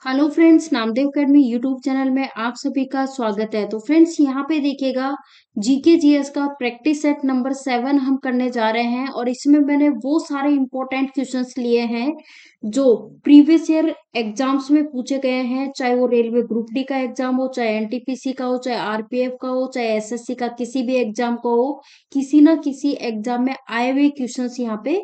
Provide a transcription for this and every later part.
Hello friends, Namdev academy YouTube channel में आप सभी का स्वागत है। तो फ्रेंड्स, यहाँ पे देखिएगा जीके जीएस का प्रैक्टिस सेट नंबर 7 हम करने जा रहे हैं और इसमें मैंने वो सारे इंपॉर्टेंट क्वेश्चंस लिए हैं जो प्रीवियस ईयर एग्जाम्स में पूछे गए हैं, चाहे वो रेलवे ग्रुप डी का एग्जाम हो, चाहे एनटीपीसी का हो, चाहे आरपीएफ का हो, चाहे एसएससी का किसी भी एग्जाम का हो। किसी ना किसी एग्जाम में आए हुए क्वेश्चंस यहाँ पे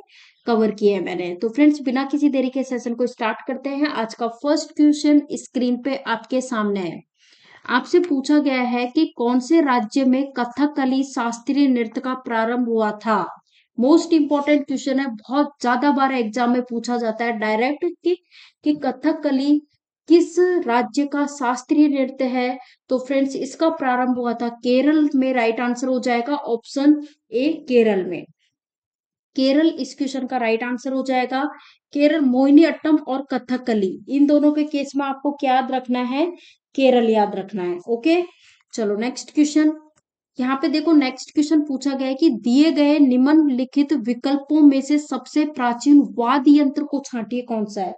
कवर किए हैं मैंने। तो फ्रेंड्स, बिना किसी देरी के सेशन को स्टार्ट करते हैं। आज का फर्स्ट क्वेश्चन स्क्रीन पे आपके सामने है। आपसे पूछा गया है कि कौन से राज्य में कथकली शास्त्रीय नृत्य का प्रारंभ हुआ था। मोस्ट इंपॉर्टेंट क्वेश्चन है, बहुत ज्यादा बार एग्जाम में पूछा जाता है डायरेक्ट कि कथकली किस राज्य का शास्त्रीय नृत्य है। तो फ्रेंड्स, इसका प्रारंभ हुआ था केरल में। राइट आंसर हो जाएगा ऑप्शन ए, केरल में। केरल इस क्वेश्चन का राइट आंसर हो जाएगा। केरल, मोहिनी अट्टम और कथकली, इन दोनों के केस में आपको क्या याद रखना है? केरल याद रखना है। ओके, चलो नेक्स्ट क्वेश्चन। यहाँ पे देखो, नेक्स्ट क्वेश्चन पूछा गया है कि दिए गए निम्नलिखित विकल्पों में से सबसे प्राचीन वाद्य यंत्र को छांटिए, कौन सा है?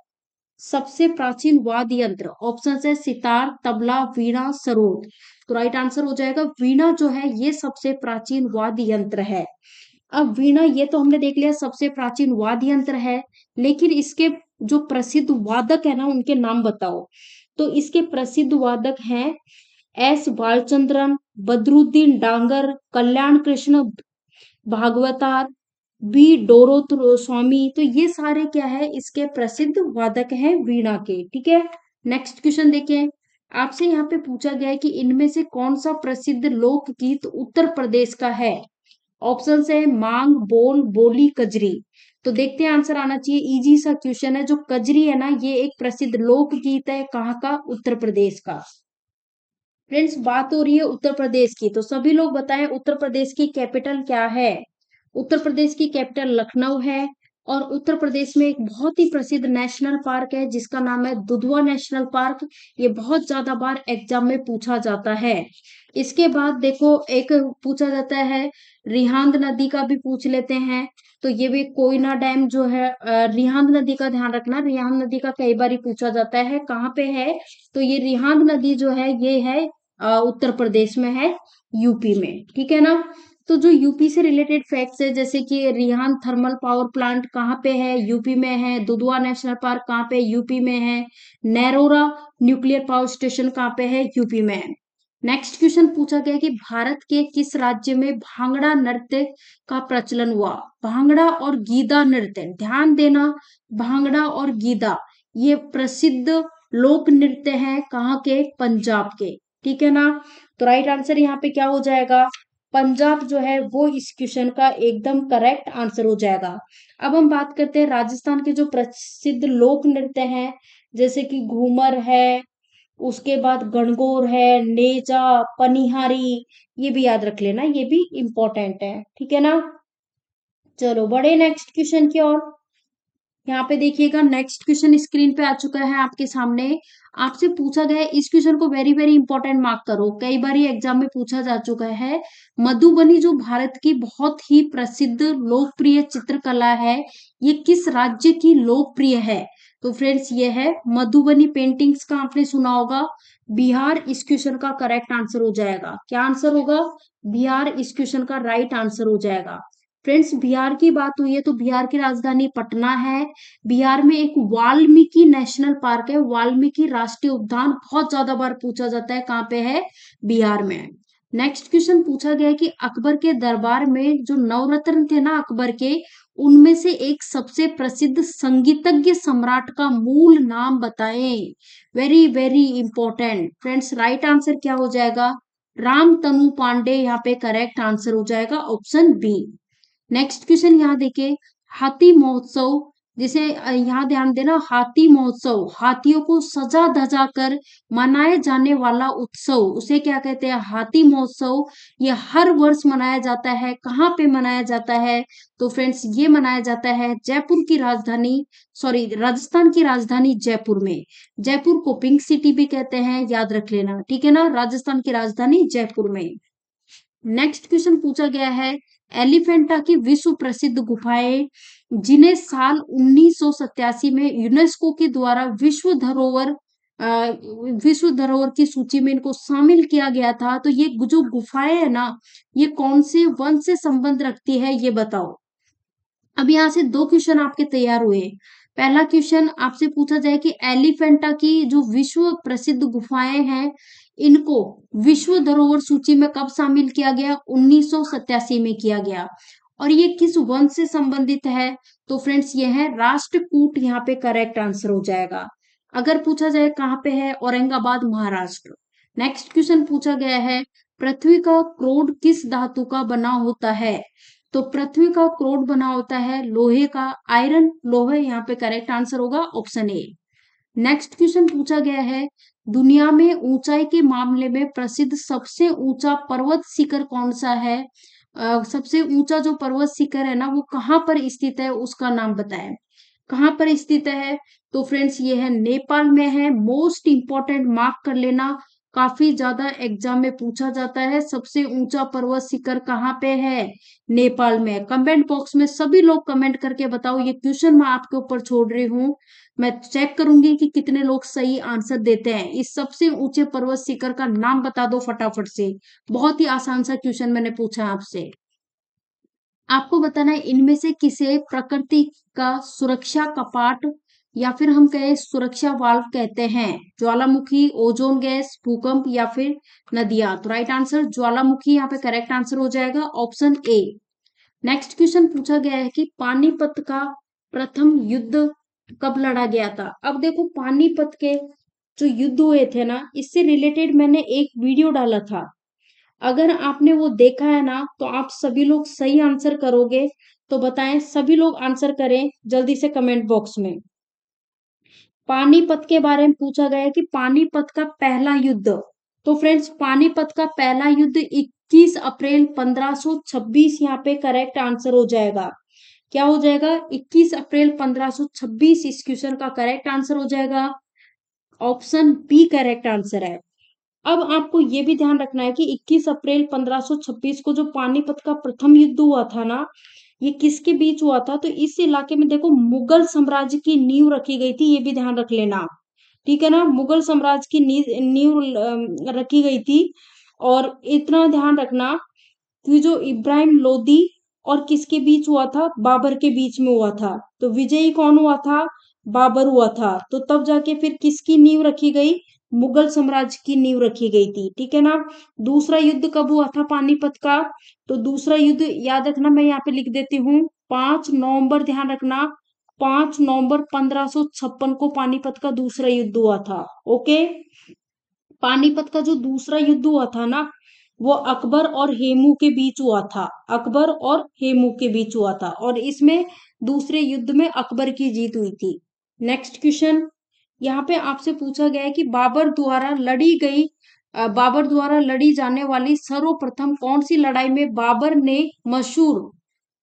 सबसे प्राचीन वाद्य यंत्र, ऑप्शन है सितार, तबला, वीणा, सरोद। तो राइट आंसर हो जाएगा वीणा जो है ये सबसे प्राचीन वाद्य यंत्र है। अब वीणा ये तो हमने देख लिया सबसे प्राचीन वाद्य यंत्र है, लेकिन इसके जो प्रसिद्ध वादक है ना उनके नाम बताओ। तो इसके प्रसिद्ध वादक हैं एस बालचंद्रन, बदरुद्दीन डांगर, कल्याण कृष्ण भागवतार, बी डोरोत स्वामी। तो ये सारे क्या है, इसके प्रसिद्ध वादक हैं वीणा के। ठीक है, नेक्स्ट क्वेश्चन देखिए। आपसे यहाँ पे पूछा गया है कि इनमें से कौन सा प्रसिद्ध लोकगीत उत्तर प्रदेश का है। ऑप्शन है मांग, बोल, बोली, कजरी। तो देखते हैं, आंसर आना चाहिए। इजी सा क्वेश्चन है। जो कजरी है ना, ये एक प्रसिद्ध लोकगीत है, कहाँ का? उत्तर प्रदेश का। फ्रेंड्स, बात हो रही है उत्तर प्रदेश की, तो सभी लोग बताएं उत्तर प्रदेश की कैपिटल क्या है। उत्तर प्रदेश की कैपिटल लखनऊ है। और उत्तर प्रदेश में एक बहुत ही प्रसिद्ध नेशनल पार्क है जिसका नाम है दुधवा नेशनल पार्क। ये बहुत ज्यादा बार एग्जाम में पूछा जाता है। इसके बाद देखो, एक पूछा जाता है रिहांद नदी का भी पूछ लेते हैं। तो ये भी कोयना डैम जो है, रिहांद नदी का ध्यान रखना। रिहांद नदी का कई बार पूछा जाता है, कहाँ पे है? तो ये रिहांद नदी जो है ये है उत्तर प्रदेश में है, यूपी में। ठीक है ना। तो जो यूपी से रिलेटेड फैक्ट्स है, जैसे कि रिहांद थर्मल पावर प्लांट कहाँ पे है? यूपी में है। दुधवा नेशनल पार्क कहाँ पे? यूपी में है। नैरोरा न्यूक्लियर पावर स्टेशन कहाँ पे है? यूपी में है। नेक्स्ट क्वेश्चन पूछा गया कि भारत के किस राज्य में भांगड़ा नृत्य का प्रचलन हुआ। भांगड़ा और गीदा नृत्य, ध्यान देना, भांगड़ा और गीदा ये प्रसिद्ध लोक नृत्य है, कहाँ के? पंजाब के। ठीक है ना। तो राइट आंसर यहाँ पे क्या हो जाएगा? पंजाब जो है वो इस क्वेश्चन का एकदम करेक्ट आंसर हो जाएगा। अब हम बात करते हैं राजस्थान के जो प्रसिद्ध लोक नृत्य हैं, जैसे कि घूमर है, उसके बाद गणगौर है, नेजा, पनिहारी। ये भी याद रख लेना, ये भी इंपॉर्टेंट है। ठीक है ना। चलो बढ़े नेक्स्ट क्वेश्चन की ओर। यहाँ पे देखिएगा, नेक्स्ट क्वेश्चन स्क्रीन पे आ चुका है आपके सामने। आपसे पूछा गया है, इस क्वेश्चन को वेरी वेरी इंपॉर्टेंट मार्क करो, कई बार ये एग्जाम में पूछा जा चुका है। मधुबनी जो भारत की बहुत ही प्रसिद्ध लोकप्रिय चित्रकला है, ये किस राज्य की लोकप्रिय है? तो फ्रेंड्स, ये है मधुबनी पेंटिंग्स का, आपने सुना होगा। बिहार इस क्वेश्चन का करेक्ट आंसर हो जाएगा। क्या आंसर होगा? बिहार इस क्वेश्चन का राइट आंसर हो जाएगा। फ्रेंड्स, बिहार की बात हुई है तो बिहार की राजधानी पटना है। बिहार में एक वाल्मीकि नेशनल पार्क है, वाल्मीकि राष्ट्रीय उद्यान, बहुत ज्यादा बार पूछा जाता है, कहाँ पे है? बिहार में। नेक्स्ट क्वेश्चन पूछा गया कि अकबर के दरबार में जो नवरत्न थे ना अकबर के, उनमें से एक सबसे प्रसिद्ध संगीतज्ञ सम्राट का मूल नाम बताएं। Very very important. Friends, right answer क्या हो जाएगा? राम तनु पांडे यहाँ पे करेक्ट आंसर हो जाएगा, ऑप्शन बी। नेक्स्ट क्वेश्चन यहाँ देखिए, हाथी महोत्सव, जिसे यहाँ ध्यान देना, हाथी महोत्सव, हाथियों को सजा धजा कर मनाए जाने वाला उत्सव, उसे क्या कहते हैं? हाथी महोत्सव। ये हर वर्ष मनाया जाता है, कहाँ पे मनाया जाता है? तो फ्रेंड्स, ये मनाया जाता है जयपुर की राजधानी, सॉरी राजस्थान की राजधानी जयपुर में। जयपुर को पिंक सिटी भी कहते हैं, याद रख लेना। ठीक है ना, राजस्थान की राजधानी जयपुर में। नेक्स्ट क्वेश्चन पूछा गया है, एलिफेंटा की विश्व प्रसिद्ध गुफाएं जिन्हें साल 1987 में यूनेस्को के द्वारा विश्व धरोहर विश्व धरोहर की सूची में इनको शामिल किया गया था, तो ये जो गुफाएं है ना, ये कौन से वन से संबंध रखती है, ये बताओ। अब यहाँ से दो क्वेश्चन आपके तैयार हुए। पहला क्वेश्चन आपसे पूछा जाए कि एलिफेंटा की जो विश्व प्रसिद्ध गुफाएं हैं, इनको विश्व धरोहर सूची में कब शामिल किया गया? 1987 में किया गया। और ये किस वन से संबंधित है? तो फ्रेंड्स ये है राष्ट्रकूट, यहाँ पे करेक्ट आंसर हो जाएगा। अगर पूछा जाए कहाँ पे है, औरंगाबाद महाराष्ट्र। नेक्स्ट क्वेश्चन पूछा गया है, पृथ्वी का क्रोड किस धातु का बना होता है? तो पृथ्वी का क्रोड बना होता है लोहे का, आयरन, लोहे, यहाँ पे करेक्ट आंसर होगा ऑप्शन ए। नेक्स्ट क्वेश्चन पूछा गया है, दुनिया में ऊंचाई के मामले में प्रसिद्ध सबसे ऊंचा पर्वत शिखर कौन सा है? सबसे ऊंचा जो पर्वत शिखर है ना, वो कहाँ पर स्थित है, उसका नाम बताएं। कहाँ पर स्थित है? तो फ्रेंड्स ये है नेपाल में है। मोस्ट इंपॉर्टेंट, मार्क कर लेना, काफी ज्यादा एग्जाम में पूछा जाता है, सबसे ऊंचा पर्वत शिखर कहाँ पे है? नेपाल में। कमेंट बॉक्स में सभी लोग कमेंट करके बताओ, ये क्वेश्चन मैं आपके ऊपर छोड़ रही हूँ। मैं चेक करूंगी कि कितने लोग सही आंसर देते हैं। इस सबसे ऊंचे पर्वत शिखर का नाम बता दो फटाफट से। बहुत ही आसान सा क्वेश्चन मैंने पूछा आपसे। आपको बताना है इनमें से किसे प्रकृति का सुरक्षा कपाट या फिर हम कहें सुरक्षा वाल्व कहते हैं? ज्वालामुखी, ओजोन गैस, भूकंप या फिर नदियां? तो राइट आंसर ज्वालामुखी यहाँ पे करेक्ट आंसर हो जाएगा, ऑप्शन ए। नेक्स्ट क्वेश्चन पूछा गया है कि पानीपत का प्रथम युद्ध कब लड़ा गया था? अब देखो पानीपत के जो युद्ध हुए थे ना, इससे रिलेटेड मैंने एक वीडियो डाला था। अगर आपने वो देखा है ना, तो आप सभी लोग सही आंसर करोगे। तो बताएं, सभी लोग आंसर करें जल्दी से कमेंट बॉक्स में। पानीपत के बारे में पूछा गया है कि पानीपत का पहला युद्ध। तो फ्रेंड्स पानीपत का पहला युद्ध 21 अप्रैल 1526 यहाँ पे करेक्ट आंसर हो जाएगा। क्या हो जाएगा? 21 अप्रैल 1526 इस क्वेश्चन का करेक्ट आंसर हो जाएगा, ऑप्शन बी करेक्ट आंसर है। अब आपको ये भी ध्यान रखना है कि 21 अप्रैल 1526 को जो पानीपत का प्रथम युद्ध हुआ था ना, ये किसके बीच हुआ था? तो इस इलाके में देखो मुगल साम्राज्य की नींव रखी गई थी, ये भी ध्यान रख लेना, ठीक है ना। मुगल साम्राज्य की नींव रखी गई थी। और इतना ध्यान रखना कि जो इब्राहिम लोदी और किसके बीच हुआ था? बाबर के बीच में हुआ था। तो विजयी कौन हुआ था? बाबर हुआ था। तो तब जाके फिर किसकी नींव रखी गई? मुगल साम्राज्य की नींव रखी गई थी, ठीक है ना। दूसरा युद्ध कब हुआ था पानीपत का? तो दूसरा युद्ध याद रखना, मैं यहाँ पे लिख देती हूँ, 5 नवंबर, ध्यान रखना, 5 नवंबर 1556 को पानीपत का दूसरा युद्ध हुआ था। ओके, पानीपत का जो दूसरा युद्ध हुआ था ना, वो अकबर और हेमू के बीच हुआ था। अकबर और हेमू के बीच हुआ था, और इसमें दूसरे युद्ध में अकबर की जीत हुई थी। नेक्स्ट क्वेश्चन यहाँ पे आपसे पूछा गया है कि बाबर द्वारा लड़ी जाने वाली सर्वप्रथम कौन सी लड़ाई में बाबर ने मशहूर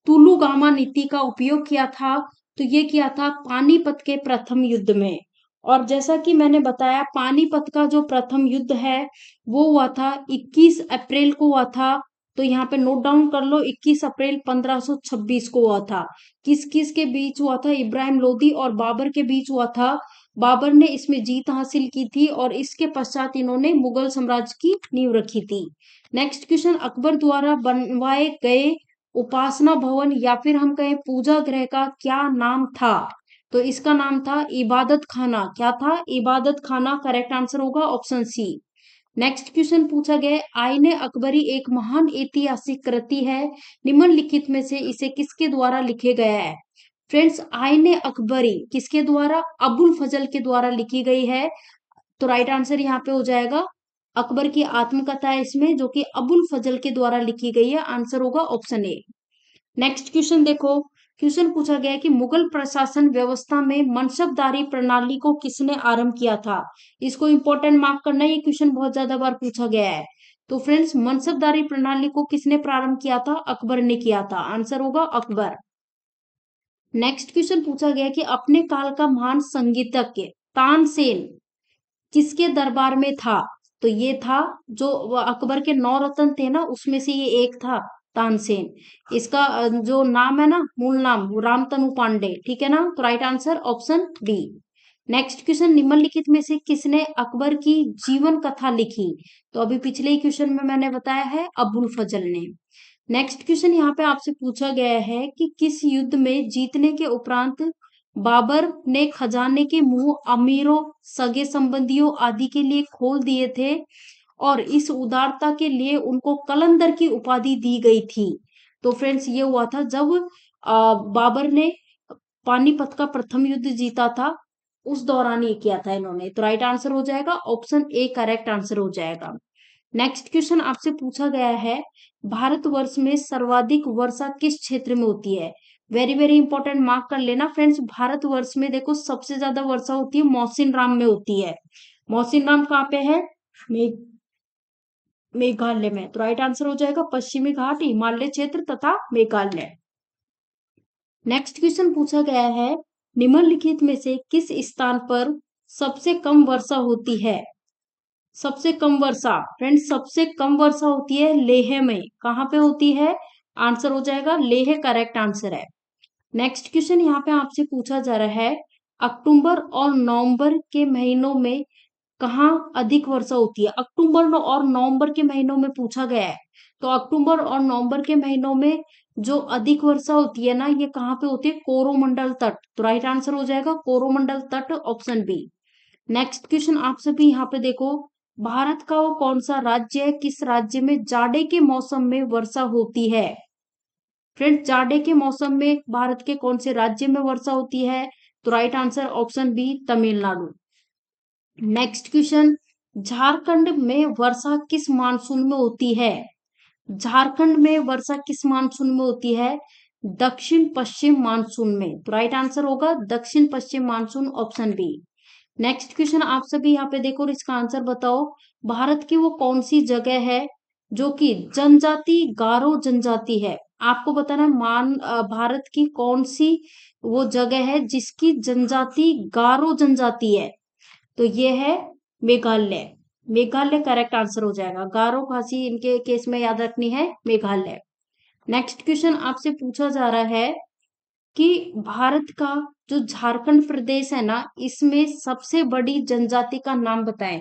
तुलुगामा नीति का उपयोग किया था? तो ये किया था पानीपत के प्रथम युद्ध में। और जैसा कि मैंने बताया, पानीपत का जो प्रथम युद्ध है वो हुआ था 21 अप्रैल को हुआ था। तो यहाँ पे नोट डाउन कर लो, 21 अप्रैल 1526 को हुआ था। किस किस के बीच हुआ था? इब्राहिम लोदी और बाबर के बीच हुआ था। बाबर ने इसमें जीत हासिल की थी और इसके पश्चात इन्होंने मुगल साम्राज्य की नींव रखी थी। नेक्स्ट क्वेश्चन, अकबर द्वारा बनवाए गए उपासना भवन या फिर हम कहें पूजा गृह का क्या नाम था? तो इसका नाम था इबादत खाना। क्या था? इबादत खाना, करेक्ट आंसर होगा ऑप्शन सी। नेक्स्ट क्वेश्चन पूछा गया है, आईने अकबरी एक महान ऐतिहासिक कृति है, निम्नलिखित में से इसे किसके द्वारा लिखे गया है? फ्रेंड्स आईने अकबरी किसके द्वारा? अबुल फजल के द्वारा लिखी गई है। तो राइट आंसर यहाँ पे हो जाएगा अकबर की आत्मकथा है इसमें, जो कि अबुल फजल के द्वारा लिखी गई है। आंसर होगा ऑप्शन ए। नेक्स्ट क्वेश्चन देखो, क्वेश्चन पूछा गया है कि मुगल प्रशासन व्यवस्था में मनसबदारी प्रणाली को किसने आरंभ किया था? इसको इंपॉर्टेंट मार्क करना है, ये क्वेश्चन बहुत ज्यादा बार पूछा गया है। तो फ्रेंड्स मनसबदारी प्रणाली को किसने प्रारंभ किया था? अकबर ने किया था। आंसर होगा अकबर। नेक्स्ट क्वेश्चन पूछा गया कि अपने काल का महान संगीतज्ञ तानसेन किसके दरबार में था? तो ये था जो अकबर के 9 रत्न थे ना, उसमें से ये एक था, तानसेन। इसका जो नाम है ना, मूल नाम, वो रामतनु पांडे, ठीक है ना। तो right answer option B. Next question, निम्नलिखित में से किसने अकबर की जीवन कथा लिखी? तो अभी पिछले ही क्वेश्चन में मैंने बताया है, अबुल फजल ने। नेक्स्ट क्वेश्चन यहाँ पे आपसे पूछा गया है कि किस युद्ध में जीतने के उपरांत बाबर ने खजाने के मुंह अमीरों, सगे संबंधियों आदि के लिए खोल दिए थे और इस उदारता के लिए उनको कलंदर की उपाधि दी गई थी? तो फ्रेंड्स ये हुआ था जब बाबर ने पानीपत का प्रथम युद्ध जीता था, उस दौरान ये किया था इन्होंने। तो राइट आंसर हो जाएगा ऑप्शन ए, करेक्ट आंसर हो जाएगा। नेक्स्ट क्वेश्चन आपसे पूछा गया है, भारतवर्ष में सर्वाधिक वर्षा किस क्षेत्र में होती है? वेरी वेरी इंपॉर्टेंट, मार्क कर लेना फ्रेंड्स। भारतवर्ष में देखो सबसे ज्यादा वर्षा होती है मौसिनराम में होती है। मौसिनराम कहाँ पे है? मे- मेघालय में। तो राइट आंसर हो जाएगा पश्चिमी घाट, हिमालय क्षेत्र तथा मेघालय। नेक्स्ट क्वेश्चन पूछा गया है, निम्नलिखित में से किस स्थान पर सबसे कम वर्षा होती है? सबसे कम वर्षा फ्रेंड्स, सबसे कम वर्षा होती है लेह में। कहाँ पे होती है? आंसर हो जाएगा लेह, करेक्ट आंसर है। नेक्स्ट क्वेश्चन यहाँ पे आपसे पूछा जा रहा है, अक्टूबर और नवंबर के महीनों में कहाँ अधिक वर्षा होती है? अक्टूबर और नवंबर के महीनों में पूछा गया है। तो अक्टूबर और नवंबर के महीनों में जो अधिक वर्षा होती है ना, ये कहाँ पे होती है? कोरोमंडल तट। तो राइट आंसर हो जाएगा कोरोमंडल तट, ऑप्शन बी। नेक्स्ट क्वेश्चन आप सभी यहाँ पे देखो, भारत का वो कौन सा राज्य है, किस राज्य में जाड़े के मौसम में वर्षा होती है? फ्रेंड्स, जाड़े के मौसम में भारत के कौन से राज्य में वर्षा होती है? तो right answer option B, Tamil Nadu. Next question, Jharkhand में वर्षा किस मानसून में होती है? झारखंड में वर्षा किस मानसून में होती है? दक्षिण पश्चिम मानसून में। तो राइट आंसर होगा दक्षिण पश्चिम monsoon, option B. Next question आप सभी यहाँ पे देखो और इसका आंसर बताओ, भारत की वो कौन सी जगह है जो कि जनजाति गारो जनजाति है? आपको बताना है भारत की कौन सी वो जगह है जिसकी जनजाति गारो जनजाति है? तो ये है मेघालय। मेघालय करेक्ट आंसर हो जाएगा। गारो खासी इनके केस में याद रखनी है, मेघालय। नेक्स्ट क्वेश्चन आपसे पूछा जा रहा है कि भारत का जो झारखंड प्रदेश है ना, इसमें सबसे बड़ी जनजाति का नाम बताएं।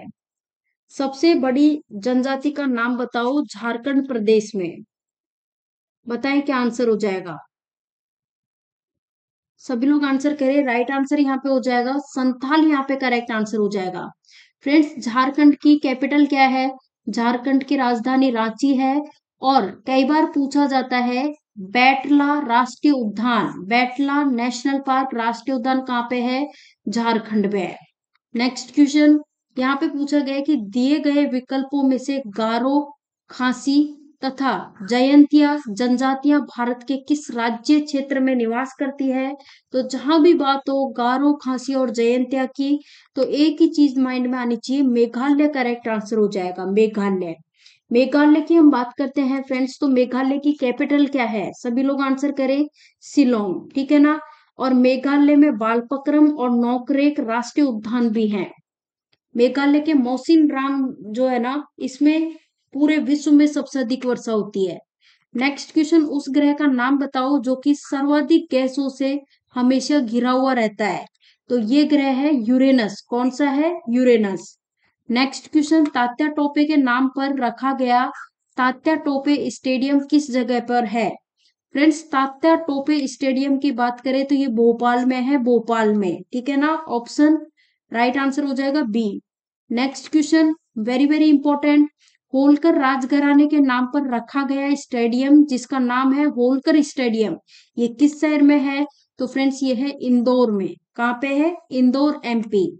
सबसे बड़ी जनजाति का नाम बताओ झारखंड प्रदेश में। बताएं क्या आंसर हो जाएगा? सभी लोग आंसर करें। राइट आंसर यहाँ पे हो जाएगा संथाल, यहाँ पे करेक्ट आंसर हो जाएगा। फ्रेंड्स, झारखंड की कैपिटल क्या है? झारखंड की राजधानी रांची है। और कई बार पूछा जाता है बैटला राष्ट्रीय उद्यान, बैटला नेशनल पार्क राष्ट्रीय उद्यान कहाँ पे है? झारखंड में है। नेक्स्ट क्वेश्चन यहाँ पे पूछा गया है कि दिए गए विकल्पों में से गारो, खासी तथा जयंतिया जनजातियां भारत के किस राज्य क्षेत्र में निवास करती है? तो जहां भी बात हो गारो, खासी और जयंतिया की, तो एक ही चीज माइंड में आनी चाहिए, मेघालय करेक्ट आंसर हो जाएगा, मेघालय। मेघालय की हम बात करते हैं फ्रेंड्स, तो मेघालय की कैपिटल क्या है? सभी लोग आंसर करें, शिलोंग, ठीक है ना। और मेघालय में बालपक्रम और नोकरेक राष्ट्रीय उद्यान भी हैं। मेघालय के मौसिनराम जो है ना, इसमें पूरे विश्व में सबसे अधिक वर्षा होती है। नेक्स्ट क्वेश्चन, उस ग्रह का नाम बताओ जो कि सर्वाधिक गैसों से हमेशा घिरा हुआ रहता है। तो ये ग्रह है यूरेनस। कौन सा है? Uranus. Next question, Tatya Tope के नाम पर रखा गया तात्या टोपे स्टेडियम किस जगह पर है? फ्रेंड्स, तात्या टोपे स्टेडियम की बात करें तो ये भोपाल में है, भोपाल में, ठीक है ना। ऑप्शन राइट आंसर हो जाएगा B. Next question, very very important, Holkar राजघराने के नाम पर रखा गया स्टेडियम जिसका नाम है होलकर स्टेडियम, ये किस शहर में है? तो फ्रेंड्स ये है इंदौर में। कहाँ पे है? इंदौर, एमपी।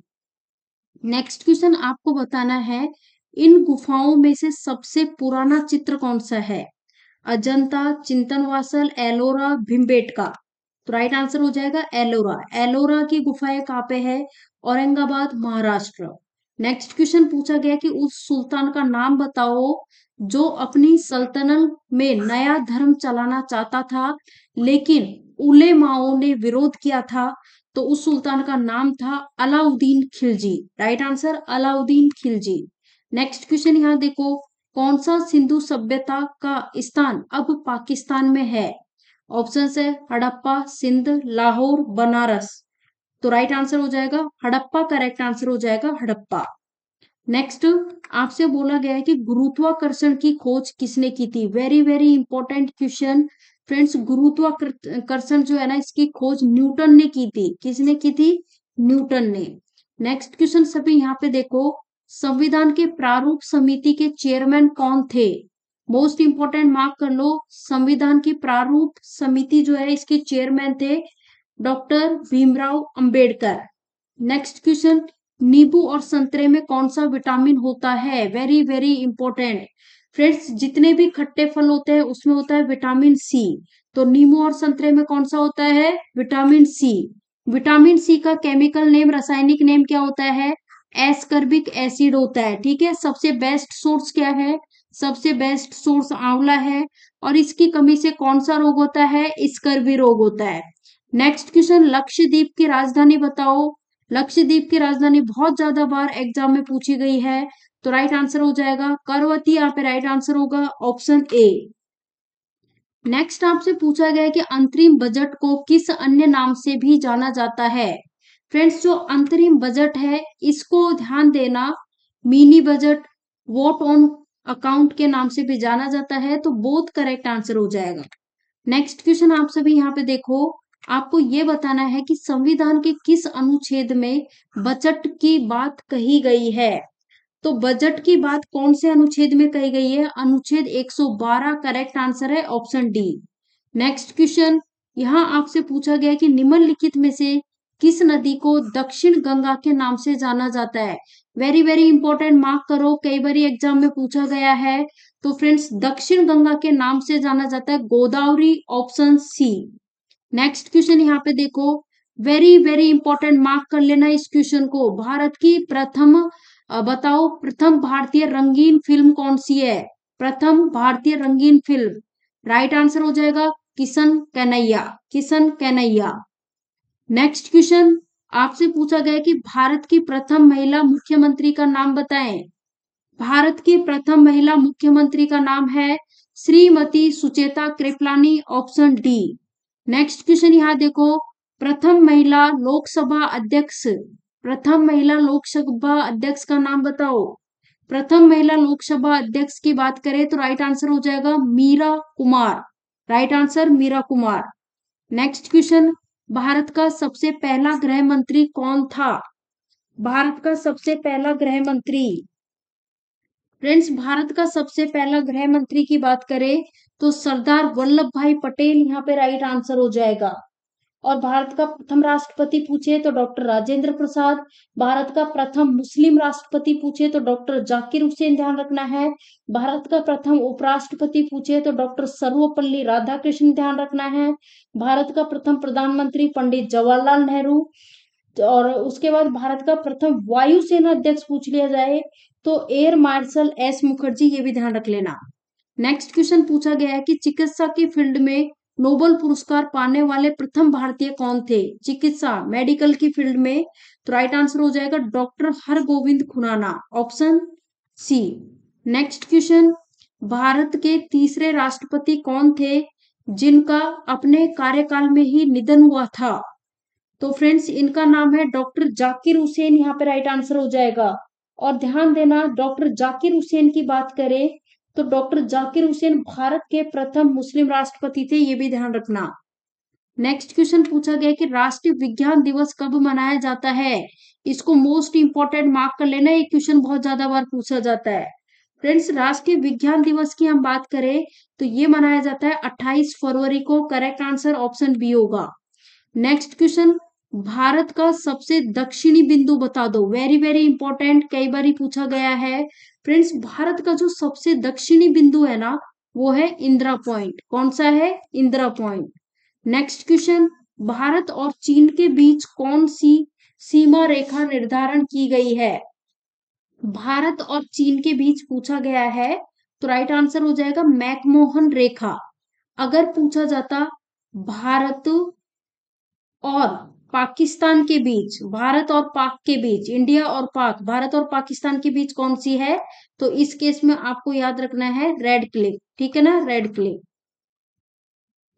नेक्स्ट क्वेश्चन आपको बताना है, इन गुफाओं में से सबसे पुराना चित्र कौन सा है? अजंता, चिंतनवासल, एलोरा, भीमबेटका। तो राइट आंसर हो जाएगा एलोरा। एलोरा की गुफाएं कहाँ पे है? औरंगाबाद, महाराष्ट्र। नेक्स्ट क्वेश्चन पूछा गया कि उस सुल्तान का नाम बताओ जो अपनी सल्तनत में नया धर्म चलाना चाहता था लेकिन उलेमाओं ने विरोध किया था। तो उस सुल्तान का नाम था Alauddin Khilji. Right answer Alauddin Khilji. Next question यहाँ देखो, कौन सा सिंधु सभ्यता का स्थान अब पाकिस्तान में है? ऑप्शन है हड़प्पा, सिंध, लाहौर, बनारस। तो राइट आंसर हो जाएगा हड़प्पा, करेक्ट आंसर हो जाएगा हड़प्पा। नेक्स्ट आपसे बोला गया है कि गुरुत्वाकर्षण की खोज किसने की थी। Very very important question friends. गुरुत्वाकर्षण जो है ना, इसकी खोज न्यूटन ने की थी। किसने की थी? न्यूटन ने। नेक्स्ट क्वेश्चन सभी यहाँ पे देखो, संविधान के प्रारूप समिति के चेयरमैन कौन थे? मोस्ट इंपॉर्टेंट, मार्क कर लो। संविधान की प्रारूप समिति जो है, इसके चेयरमैन थे doctor Bhimrao Ambedkar. Next question, नींबू और संतरे में कौन सा विटामिन होता है? वेरी वेरी इंपॉर्टेंट फ्रेंड्स, जितने भी खट्टे फल होते हैं उसमें होता है विटामिन सी। तो नींबू और संतरे में कौन सा होता है? Vitamin C. विटामिन सी का केमिकल नेम, रासायनिक नेम क्या होता है? एस्कर्बिक एसिड होता है। ठीक है। सबसे बेस्ट सोर्स क्या है? सबसे बेस्ट सोर्स आंवला है। और इसकी कमी से कौन सा रोग होता है? स्कर्वी रोग होता है। नेक्स्ट क्वेश्चन, लक्षद्वीप की राजधानी बताओ। लक्षद्वीप की राजधानी बहुत ज्यादा बार एग्जाम में पूछी गई है, तो राइट आंसर हो जाएगा करवती। यहाँ पे राइट आंसर होगा ऑप्शन ए। नेक्स्ट आपसे पूछा गया है कि अंतरिम बजट को किस अन्य नाम से भी जाना जाता है? फ्रेंड्स, जो अंतरिम बजट है इसको ध्यान देना, mini budget, vote on account के नाम से भी जाना जाता है, तो बोथ करेक्ट आंसर हो जाएगा। नेक्स्ट क्वेश्चन आप सभी यहाँ पे देखो, आपको ये बताना है कि संविधान के किस अनुच्छेद में बजट की बात कही गई है। तो बजट की बात कौन से अनुच्छेद में कही गई है? अनुच्छेद 112 करेक्ट आंसर है ऑप्शन डी। नेक्स्ट क्वेश्चन, यहाँ आपसे पूछा गया कि निम्नलिखित में से किस नदी को दक्षिण गंगा के नाम से जाना जाता है? वेरी वेरी इंपॉर्टेंट, मार्क करो, कई बार एग्जाम में पूछा गया है। तो फ्रेंड्स, दक्षिण गंगा के नाम से जाना जाता है Godavari, option C. Next question यहाँ पे देखो, वेरी वेरी इंपॉर्टेंट, मार्क कर लेना इस क्वेश्चन को। भारत की प्रथम बताओ, प्रथम भारतीय रंगीन फिल्म कौन सी है? प्रथम भारतीय रंगीन फिल्म राइट आंसर हो जाएगा किशन कन्हैया। किशन कन्हैया। नेक्स्ट क्वेश्चन आपसे पूछा गया कि भारत की प्रथम महिला मुख्यमंत्री का नाम बताएं। भारत की प्रथम महिला मुख्यमंत्री का नाम है Shrimati Sucheta Kripalani, option D. Next question यहाँ देखो, प्रथम महिला लोकसभा अध्यक्ष, प्रथम महिला लोकसभा अध्यक्ष का नाम बताओ। प्रथम महिला लोकसभा अध्यक्ष की बात करें तो राइट आंसर हो जाएगा Meera Kumar. Right answer Meera Kumar. Next question, Bharat का सबसे पहला गृह मंत्री कौन था? भारत का सबसे पहला गृह मंत्री, फ्रेंड्स, भारत का सबसे पहला गृह मंत्री की बात करें तो सरदार वल्लभ भाई पटेल यहाँ पे राइट आंसर हो जाएगा। और भारत का प्रथम राष्ट्रपति पूछे तो डॉक्टर राजेंद्र प्रसाद। भारत का प्रथम मुस्लिम राष्ट्रपति पूछे तो डॉक्टर जाकिर हुसैन, ध्यान रखना है। भारत का प्रथम उपराष्ट्रपति पूछे तो डॉक्टर सर्वपल्ली राधाकृष्णन, ध्यान रखना है। भारत का प्रथम प्रधानमंत्री पंडित जवाहरलाल नेहरू। और उसके बाद भारत का प्रथम वायुसेना अध्यक्ष पूछ लिया जाए तो एयर मार्शल एस मुखर्जी, ये भी ध्यान रख लेना। नेक्स्ट क्वेश्चन पूछा गया है कि चिकित्सा की फील्ड में नोबेल पुरस्कार पाने वाले प्रथम भारतीय कौन थे? चिकित्सा, मेडिकल की फील्ड में, तो राइट आंसर हो जाएगा doctor Hargobind Khorana, option C. Next question, Bharat के तीसरे राष्ट्रपति कौन थे जिनका अपने कार्यकाल में ही निधन हुआ था? तो फ्रेंड्स, इनका नाम है डॉक्टर जाकिर हुसैन, यहाँ पे राइट आंसर हो जाएगा। और ध्यान देना, डॉक्टर जाकिर हुसैन की बात करें तो डॉक्टर जाकिर हुसैन भारत के प्रथम मुस्लिम राष्ट्रपति थे, ये भी ध्यान रखना। नेक्स्ट क्वेश्चन पूछा गया कि राष्ट्रीय विज्ञान दिवस कब मनाया जाता है? इसको मोस्ट इंपॉर्टेंट मार्क कर लेना, ये क्वेश्चन बहुत ज्यादा बार पूछा जाता है। फ्रेंड्स, राष्ट्रीय विज्ञान दिवस की हम बात करें तो ये मनाया जाता है 28 फरवरी को। करेक्ट आंसर ऑप्शन बी होगा। नेक्स्ट क्वेश्चन, भारत का सबसे दक्षिणी बिंदु बता दो। वेरी वेरी इंपॉर्टेंट, कई बार पूछा गया है। फ्रेंड्स, भारत का जो सबसे दक्षिणी बिंदु है ना, वो है इंदिरा पॉइंट। कौन सा है? Indira point. Next question, Bharat और चीन के बीच कौन सी सीमा रेखा निर्धारण की गई है? भारत और चीन के बीच पूछा गया है, तो राइट आंसर हो जाएगा मैकमोहन रेखा। अगर पूछा जाता भारत और पाकिस्तान के बीच, भारत और पाक के बीच, इंडिया और पाक, भारत और पाकिस्तान के बीच कौन सी है, तो इस केस में आपको याद रखना है रेड क्लिफ। ठीक है ना, रेड क्लिफ।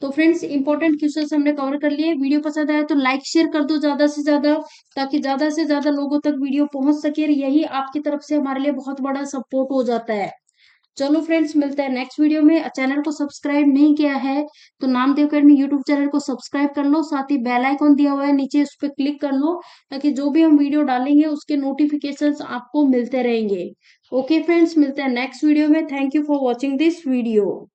तो फ्रेंड्स इंपॉर्टेंट क्वेश्चंस हमने कवर कर लिए। वीडियो पसंद आया तो लाइक शेयर कर दो ज्यादा से ज्यादा लोगों तक वीडियो पहुंच सके। यही आपकी तरफ से हमारे लिए बहुत बड़ा सपोर्ट हो जाता है। चलो फ्रेंड्स, मिलते हैं नेक्स्ट वीडियो में। चैनल को सब्सक्राइब नहीं किया है तो नामदेव अकेडमी यूट्यूब चैनल को सब्सक्राइब कर लो, साथ ही बेल आइकॉन दिया हुआ है नीचे, उस पर क्लिक कर लो ताकि जो भी हम वीडियो डालेंगे उसके नोटिफिकेशंस आपको मिलते रहेंगे। ओके फ्रेंड्स, मिलते हैं नेक्स्ट वीडियो में। Thank you for watching this video.